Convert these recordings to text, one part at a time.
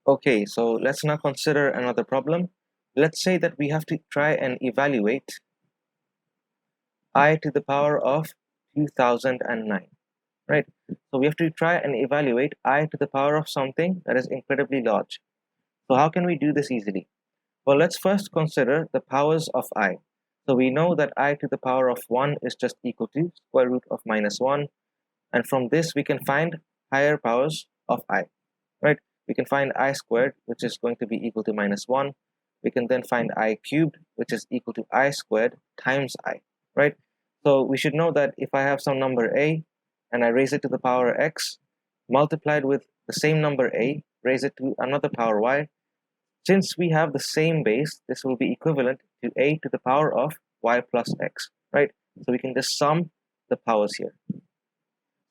Okay, so let's now consider another problem. Let's say that we have to try and evaluate I to the power of 2009, right? So we have to try and evaluate I to the power of something that is incredibly large. So how can we do this easily? Well, let's first consider the powers of I. So we know that I to the power of 1 is just equal to square root of minus 1. And from this, we can find higher powers of I, right? We can find I squared, which is going to be equal to minus 1. We can then find I cubed, which is equal to I squared times I, right? So we should know that if I have some number A and I raise it to the power x, multiplied with the same number A, raise it to another power y, since we have the same base, this will be equivalent to A to the power of y plus x, right? So we can just sum the powers here.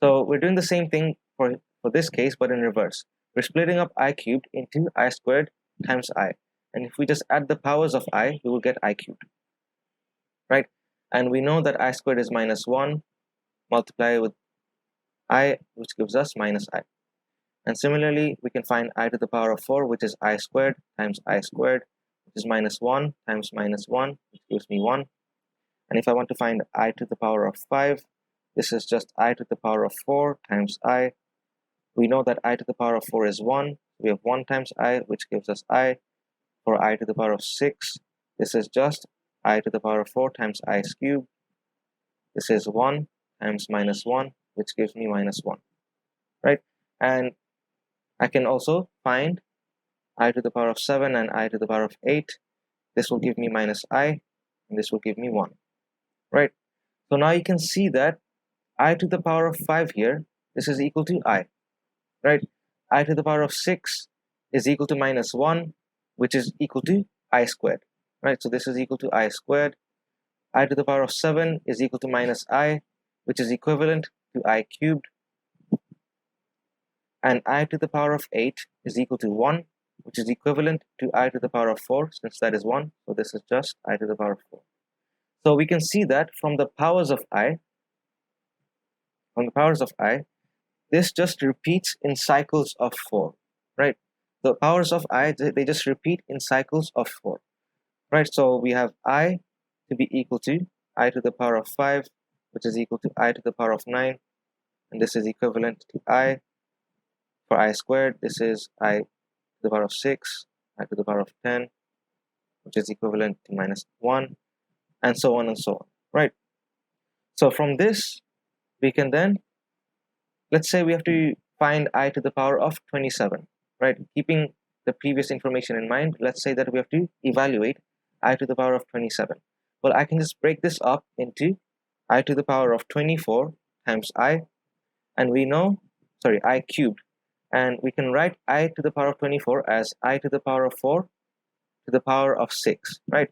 So we're doing the same thing for this case, but in reverse. We're splitting up I cubed into I squared times I. And if we just add the powers of I, we will get I cubed, right? And we know that I squared is minus 1, multiply with I, which gives us minus I. And similarly, we can find I to the power of 4, which is I squared times I squared, which is minus 1 times minus 1, which gives me 1. And if I want to find I to the power of 5, this is just I to the power of 4 times I. We know that I to the power of 4 is 1. We have 1 times I, which gives us I. For I to the power of 6, this is just I to the power of 4 times I cubed. This is 1 times minus 1, which gives me minus 1, right? And I can also find I to the power of 7 and I to the power of 8. This will give me minus I, and this will give me 1, right? So now you can see that I to the power of 5 here, this is equal to I, right? I to the power of 6 is equal to minus 1, which is equal to I squared, right? So this is equal to I squared. I to the power of 7 is equal to minus I, which is equivalent to I cubed. And I to the power of 8 is equal to 1, which is equivalent to I to the power of 4, since that is 1. So this is just I to the power of 4. So we can see that from the powers of I, this just repeats in cycles of 4, right? The powers of I, they just repeat in cycles of 4, right? So we have I to be equal to I to the power of 5, which is equal to I to the power of 9, and this is equivalent to I. For I squared, this is I to the power of 6, I to the power of 10, which is equivalent to minus 1, and so on and so on, right? So from this, we can then, let's say we have to find I to the power of 27, right? Keeping the previous information in mind, let's say that we have to evaluate I to the power of 27. Well, I can just break this up into I to the power of 24 times I, and we know, I cubed, and we can write I to the power of 24 as I to the power of 4 to the power of 6, right?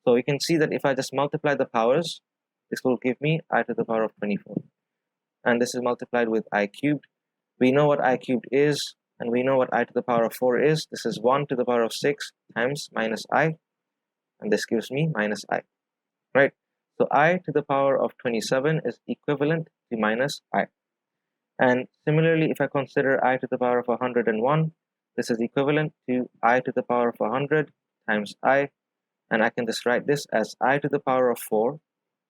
So we can see that if I just multiply the powers, this will give me I to the power of 24. And this is multiplied with I cubed. We know what I cubed is, and we know what I to the power of 4 is. This is 1 to the power of 6 times minus I, and this gives me minus I, right? So I to the power of 27 is equivalent to minus I. And similarly, if I consider I to the power of 101, this is equivalent to I to the power of 100 times I, and I can just write this as I to the power of 4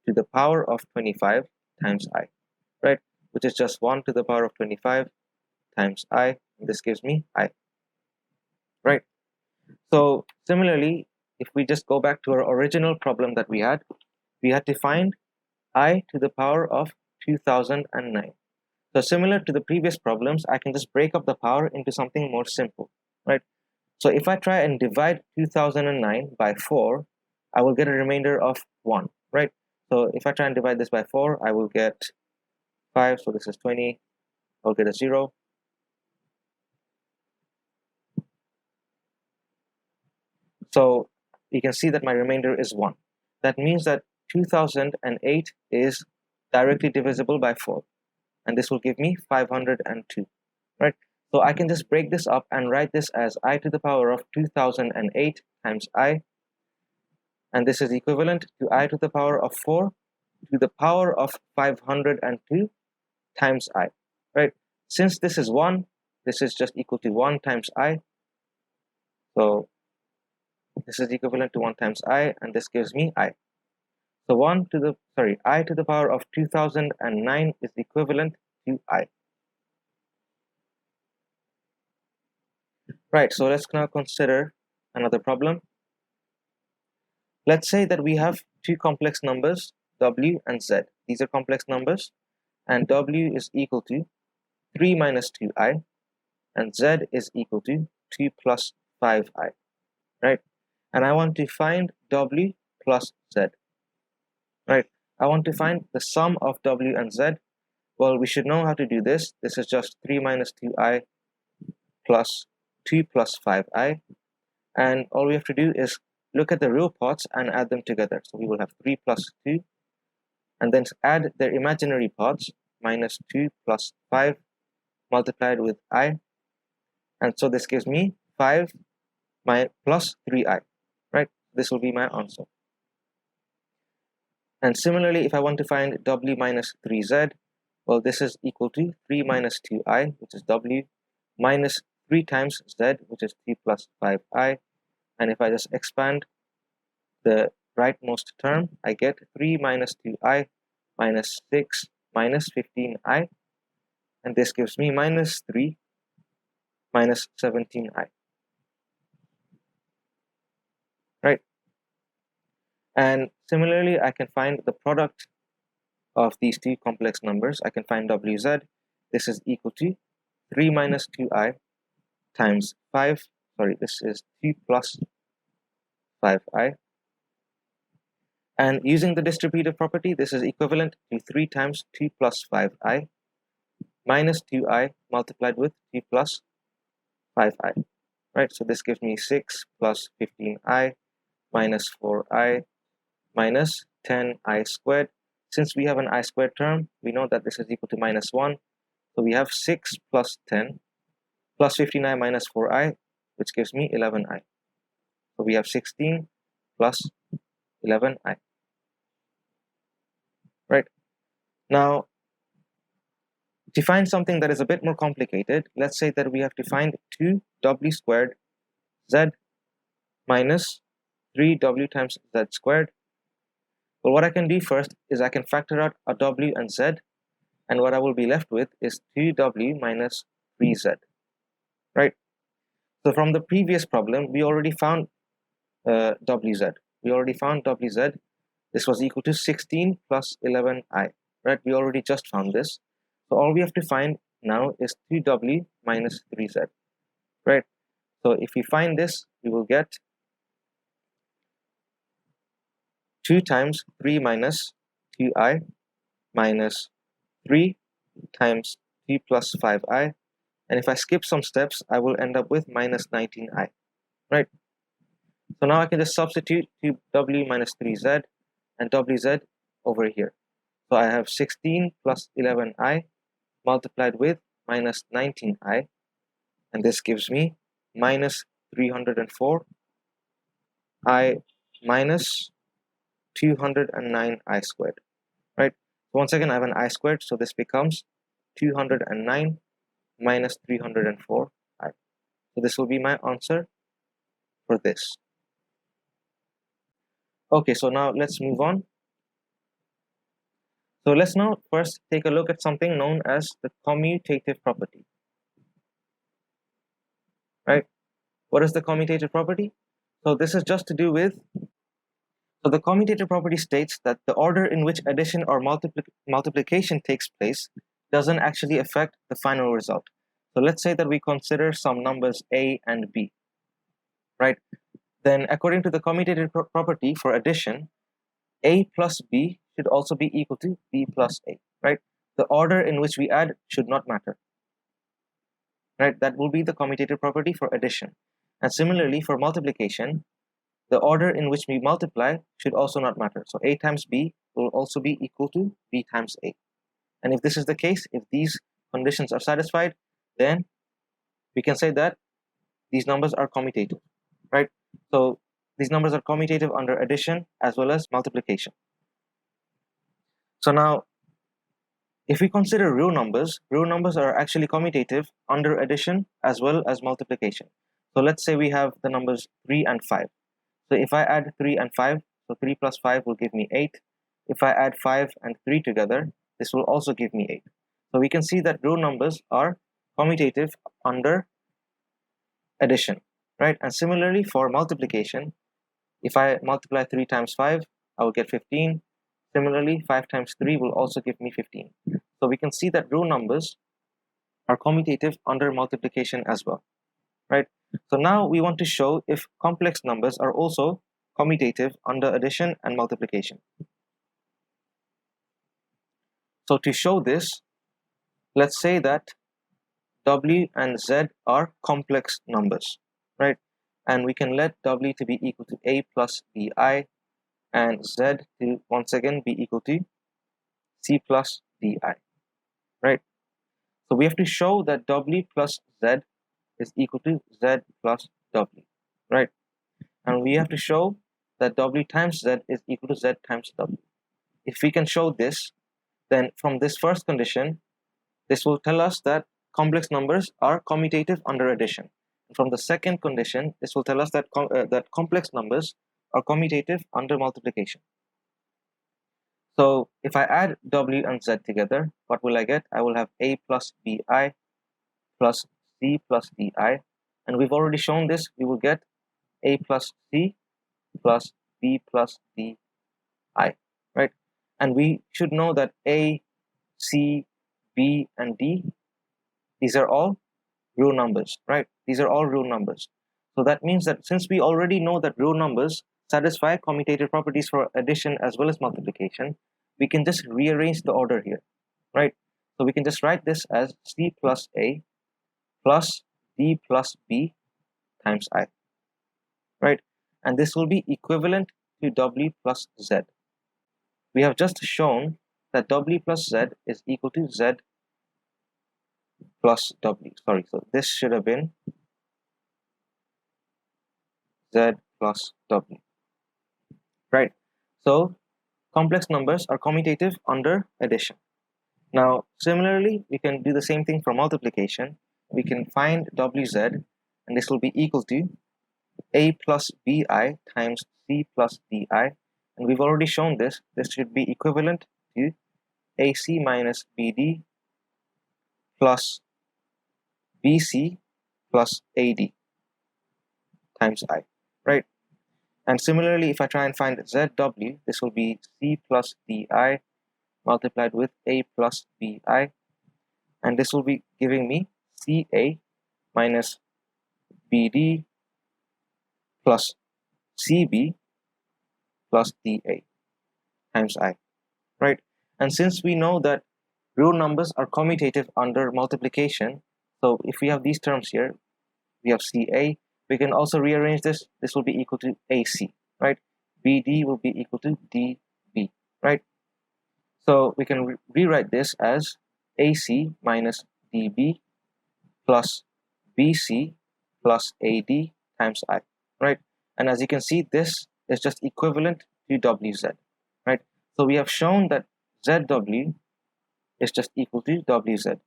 to the power of 25 times I, right? Which is just 1 to the power of 25 times I, and this gives me I, right? So similarly, if we just go back to our original problem that we had to find I to the power of 2009. So similar to the previous problems, I can just break up the power into something more simple, right? So if I try and divide 2009 by 4, I will get a remainder of 1, right? So if I try and divide this by 4, I will get 5, so this is 20, I'll get a 0. So you can see that my remainder is 1. That means that 2008 is directly divisible by 4. And this will give me 502, right? So I can just break this up and write this as I to the power of 2008 times I, and this is equivalent to I to the power of 4 to the power of 502 times I, right? Since this is 1, this is just equal to 1 times I, So this is equivalent to 1 times I, and this gives me I. So I to the power of 2009 is equivalent to I. Right, so let's now consider another problem. Let's say that we have two complex numbers, W and Z. These are complex numbers, and W is equal to 3 minus 2I, and Z is equal to 2 plus 5I, right? And I want to find W plus Z, right? I want to find the sum of W and Z. Well, we should know how to do this. This is just 3 minus 2I plus 2 plus 5I, and all we have to do is look at the real parts and add them together. So we will have 3 plus 2, and then add their imaginary parts, minus 2 plus 5 multiplied with I, and so this gives me 5 plus 3I, right? This will be my answer. And similarly, if I want to find W minus 3Z, well, this is equal to 3 minus 2I, which is W, minus 3 times Z, which is 3 plus 5I. And if I just expand the rightmost term, I get 3 minus 2I minus 6 minus 15I. And this gives me minus 3 minus 17I. Right? And similarly, I can find the product of these two complex numbers. I can find WZ. This is equal to 3 minus 2I times 5. Sorry, this is 2 plus 5I. And using the distributive property, this is equivalent to 3 times 2 plus 5I minus 2I multiplied with 2 plus 5I. Right, so this gives me 6 plus 15I minus 4I minus 10I squared. Since we have an I squared term, we know that this is equal to minus 1. So we have 6 plus 10 plus 59 minus 4I, which gives me 11I. So we have 16 plus 11I. Right. Now, to find something that is a bit more complicated, let's say that we have to find 2W squared Z minus 3W times Z squared. Well, what I can do first is I can factor out a W and Z, and what I will be left with is 2W minus 3Z, right? So from the previous problem, we already found WZ. We already found WZ. This was equal to 16 plus 11I, right? We already just found this. So all we have to find now is 2W minus 3Z, right? So if we find this, we will get 2 times 3 minus 2I minus 3 times 2 plus 5I. And if I skip some steps, I will end up with minus 19I, right? So now I can just substitute 2W minus 3Z and WZ over here. So I have 16 plus 11I multiplied with minus 19I, and this gives me minus 304 I minus 209I squared, right? So once again, I have an I squared, so this becomes 209 minus 304I. So this will be my answer for this. Okay, so now let's move on. So let's now first take a look at something known as the commutative property, right? What is the commutative property? So this is just to do with, so the commutative property states that the order in which addition or multiplication takes place doesn't actually affect the final result. So let's say that we consider some numbers A and B, right? Then according to the commutative property for addition, A plus B should also be equal to B plus A, right? The order in which we add should not matter, right? That will be the commutative property for addition. And similarly for multiplication, the order in which we multiply should also not matter. So A times B will also be equal to B times A. And if this is the case, if these conditions are satisfied, then we can say that these numbers are commutative, right? So these numbers are commutative under addition as well as multiplication. So now, if we consider real numbers are actually commutative under addition as well as multiplication. So let's say we have the numbers 3 and 5. So if I add 3 and 5, so 3 plus 5 will give me 8. If I add 5 and 3 together, this will also give me 8. So we can see that row numbers are commutative under addition, right? And similarly for multiplication, if I multiply 3 times 5, I will get 15. Similarly, 5 times 3 will also give me 15. So we can see that row numbers are commutative under multiplication as well, right? So now we want to show if complex numbers are also commutative under addition and multiplication. So to show this, let's say that W and Z are complex numbers, right? And we can let W to be equal to A plus BI and Z to once again be equal to C plus DI, right? So we have to show that W plus Z is equal to Z plus W, right? And we have to show that W times Z is equal to Z times W. If we can show this, then from this first condition, this will tell us that complex numbers are commutative under addition. From the second condition, this will tell us that, that complex numbers are commutative under multiplication. So if I add W and Z together, what will I get? I will have A plus BI plus C plus DI. And we've already shown this. We will get A plus C plus B plus DI, right? And we should know that A, C, B, and D, these are all real numbers, right? These are all real numbers. So that means that since we already know that real numbers satisfy commutative properties for addition as well as multiplication, we can just rearrange the order here, right? So we can just write this as C plus A plus D plus B times I, right? And this will be equivalent to W plus Z. We have just shown that W plus Z is equal to Z plus W. Sorry, so this should have been Z plus W, right? So complex numbers are commutative under addition. Now, similarly, we can do the same thing for multiplication. We can find WZ, and this will be equal to A plus BI times C plus DI. And we've already shown this. This should be equivalent to AC minus BD plus BC plus AD times I, right? And similarly, if I try and find ZW, this will be C plus DI multiplied with A plus BI, and this will be giving me CA minus BD plus CB plus DA times I, right? And since we know that real numbers are commutative under multiplication, so if we have these terms here, we have CA, we can also rearrange this. This will be equal to AC, right? BD will be equal to DB, right? So we can rewrite this as AC minus DB plus BC plus AD times I, right? And as you can see, this is just equivalent to WZ, right? So we have shown that ZW is just equal to WZ.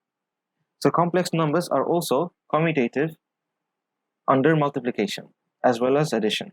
So complex numbers are also commutative under multiplication as well as addition.